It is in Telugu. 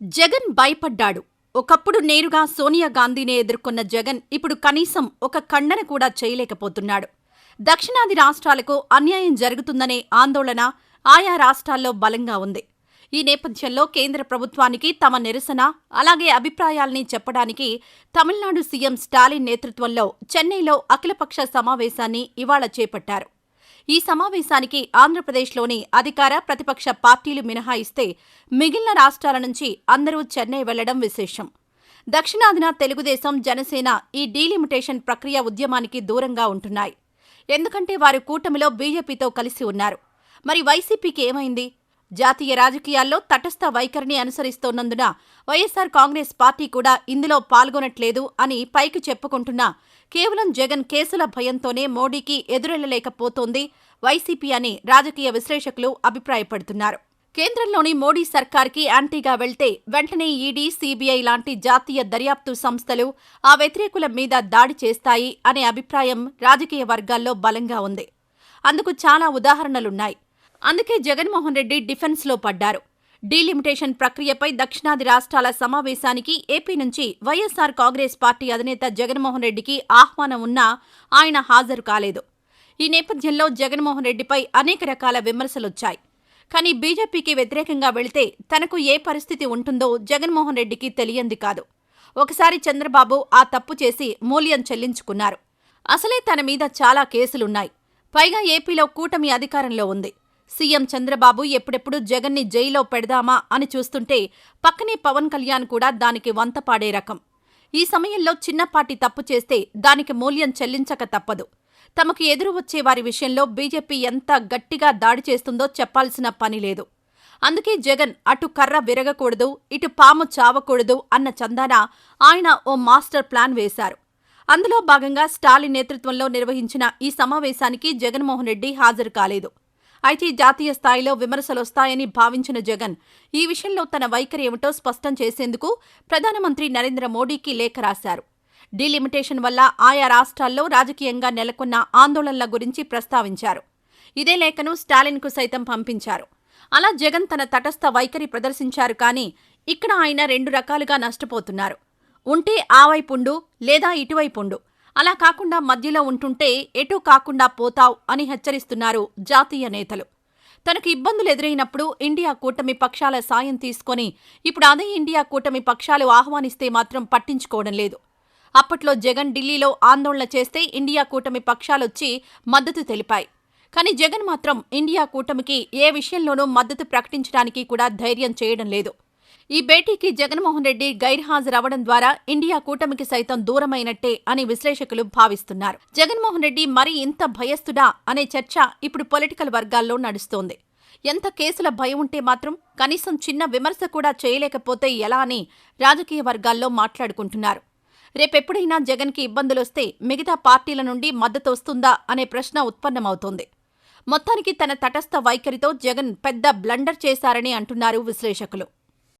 జగన్ భయపడ్డాడు. ఒకప్పుడు నేరుగా సోనియా గాంధీనే ఎదుర్కొన్న జగన్ ఇప్పుడు కనీసం ఒక ఖండన కూడా చేయలేకపోతున్నాడు. దక్షిణాది రాష్ట్రాలకు అన్యాయం జరుగుతుందనే ఆందోళన ఆయా రాష్ట్రాల్లో బలంగా ఉంది. ఈ నేపథ్యంలో కేంద్ర ప్రభుత్వానికి తమ నిరసన, అలాగే అభిప్రాయాల్ని చెప్పడానికి తమిళనాడు సీఎం స్టాలిన్ నేతృత్వంలో చెన్నైలో అఖిలపక్ష సమావేశాన్ని ఇవాళ చేపట్టారు. ఈ సమావేశానికి ఆంధ్రప్రదేశ్లోని అధికార, ప్రతిపక్ష పార్టీలు మినహాయిస్తే మిగిలిన రాష్ట్రాల నుంచి అందరూ చెన్నై వెళ్లడం విశేషం. దక్షిణాదిన తెలుగుదేశం, జనసేన ఈ డీలిమిటేషన్ ప్రక్రియ ఉద్యమానికి దూరంగా ఉంటున్నాయి. ఎందుకంటే వారు కూటమిలో బీజేపీతో కలిసి ఉన్నారు. మరి వైసీపీకి ఏమైంది? జాతీయ రాజకీయాల్లో తటస్థ వైఖరిని అనుసరిస్తోన్నందున వైఎస్సార్ కాంగ్రెస్ పార్టీ కూడా ఇందులో పాల్గొనట్లేదు అని పైకి చెప్పుకుంటున్నా కేవలం జగన్ కేసుల భయంతోనే మోడీకి ఎదురెళ్లలేకపోతోంది వైసీపీ అని రాజకీయ విశ్లేషకులు అభిప్రాయపడుతున్నారు. కేంద్రంలోని మోడీ సర్కార్కి యాంటీగా వెళ్తే వెంటనే ఈడీ, సీబీఐ లాంటి జాతీయ దర్యాప్తు సంస్థలు ఆ వ్యతిరేకుల మీద దాడి చేస్తాయి అనే అభిప్రాయం రాజకీయ వర్గాల్లో బలంగా ఉంది. అందుకు చాలా ఉదాహరణలున్నాయి. అందుకే జగన్మోహన్ రెడ్డి డిఫెన్స్లో పడ్డారు. డీలిమిటేషన్ ప్రక్రియపై దక్షిణాది రాష్ట్రాల సమావేశానికి ఏపీ నుంచి వైఎస్సార్ కాంగ్రెస్ పార్టీ అధినేత జగన్మోహన్ రెడ్డికి ఆహ్వానం ఉన్నా ఆయన హాజరు కాలేదు. ఈ నేపథ్యంలో జగన్మోహన్ రెడ్డిపై అనేక రకాల విమర్శలొచ్చాయి. కానీ బీజేపీకి వ్యతిరేకంగా వెళితే తనకు ఏ పరిస్థితి ఉంటుందో జగన్మోహన్ రెడ్డికి తెలియంది కాదు. ఒకసారి చంద్రబాబు ఆ తప్పు చేసి మూల్యం చెల్లించుకున్నారు. అసలే తన మీద చాలా కేసులున్నాయి. పైగా ఏపీలో కూటమి అధికారంలో ఉంది. సీఎం చంద్రబాబు ఎప్పుడెప్పుడు జగన్ని జైల్లో పెడదామా అని చూస్తుంటే పక్కనే పవన్ కళ్యాణ్ కూడా దానికి వంతపాడే రకం. ఈ సమయంలో చిన్నపాటి తప్పు చేస్తే దానికి మూల్యం చెల్లించక తప్పదు. తమకు ఎదురు వచ్చే వారి విషయంలో బీజేపీ ఎంత గట్టిగా దాడి చేస్తుందో చెప్పాల్సిన పని లేదు. అందుకే జగన్ అటు కర్ర విరగకూడదు, ఇటు పాము చావకూడదు అన్న చందాన ఆయన ఓ మాస్టర్ ప్లాన్ వేశారు. అందులో భాగంగా స్టాలిన్ నేతృత్వంలో నిర్వహించిన ఈ సమావేశానికి జగన్మోహన్ రెడ్డి హాజరు కాలేదు. అయితే జాతీయ స్థాయిలో విమర్శలొస్తాయని భావించిన జగన్ ఈ విషయంలో తన వైఖరి ఏమిటో స్పష్టం చేసేందుకు ప్రధానమంత్రి నరేంద్ర మోడీకి లేఖ రాశారు. డీలిమిటేషన్ వల్ల ఆయా రాష్ట్రాల్లో రాజకీయంగా నెలకొన్న ఆందోళనల గురించి ప్రస్తావించారు. ఇదే లేఖను స్టాలిన్కు సైతం పంపించారు. అలా జగన్ తన తటస్థ వైఖరి ప్రదర్శించారు. కానీ ఇక్కడ ఆయన రెండు రకాలుగా నష్టపోతున్నారు. ఉంటే ఆ వైపుండు, లేదా ఇటువైపుండు. అలా కాకుండా మధ్యలో ఉంటుంటే ఎటూ కాకుండా పోతావ్ అని హెచ్చరిస్తున్నారు జాతీయ నేతలు. తనకు ఇబ్బందులు ఎదురైనప్పుడు ఇండియా కూటమి పక్షాల సాయం తీసుకొని ఇప్పుడు అదే ఇండియా కూటమి పక్షాలు ఆహ్వానిస్తే మాత్రం పట్టించుకోవడం లేదు. అప్పట్లో జగన్ ఢిల్లీలో ఆందోళన చేస్తే ఇండియా కూటమి పక్షాలొచ్చి మద్దతు తెలిపాయి. కానీ జగన్ మాత్రం ఇండియా కూటమికి ఏ విషయంలోనూ మద్దతు ప్రకటించడానికి కూడా ధైర్యం చేయడం లేదు. ఈ భేటీకి జగన్మోహన్ రెడ్డి గైర్హాజరవడం ద్వారా ఇండియా కూటమికి సైతం దూరమైనట్టే అని విశ్లేషకులు భావిస్తున్నారు. జగన్మోహన్ రెడ్డి మరి ఇంత భయస్థుడా అనే చర్చ ఇప్పుడు పొలిటికల్ వర్గాల్లో నడుస్తోంది. ఎంత కేసుల భయం ఉంటే మాత్రం కనీసం చిన్న విమర్శ కూడా చేయలేకపోతే ఎలా అని రాజకీయ వర్గాల్లో మాట్లాడుకుంటున్నారు. రేపెప్పుడైనా జగన్కి ఇబ్బందులొస్తే మిగతా పార్టీల నుండి మద్దతు వస్తుందా అనే ప్రశ్న ఉత్పన్నమవుతోంది. మొత్తానికి తన తటస్థ వైఖరితో జగన్ పెద్ద బ్లండర్ చేశారని అంటున్నారు విశ్లేషకులు.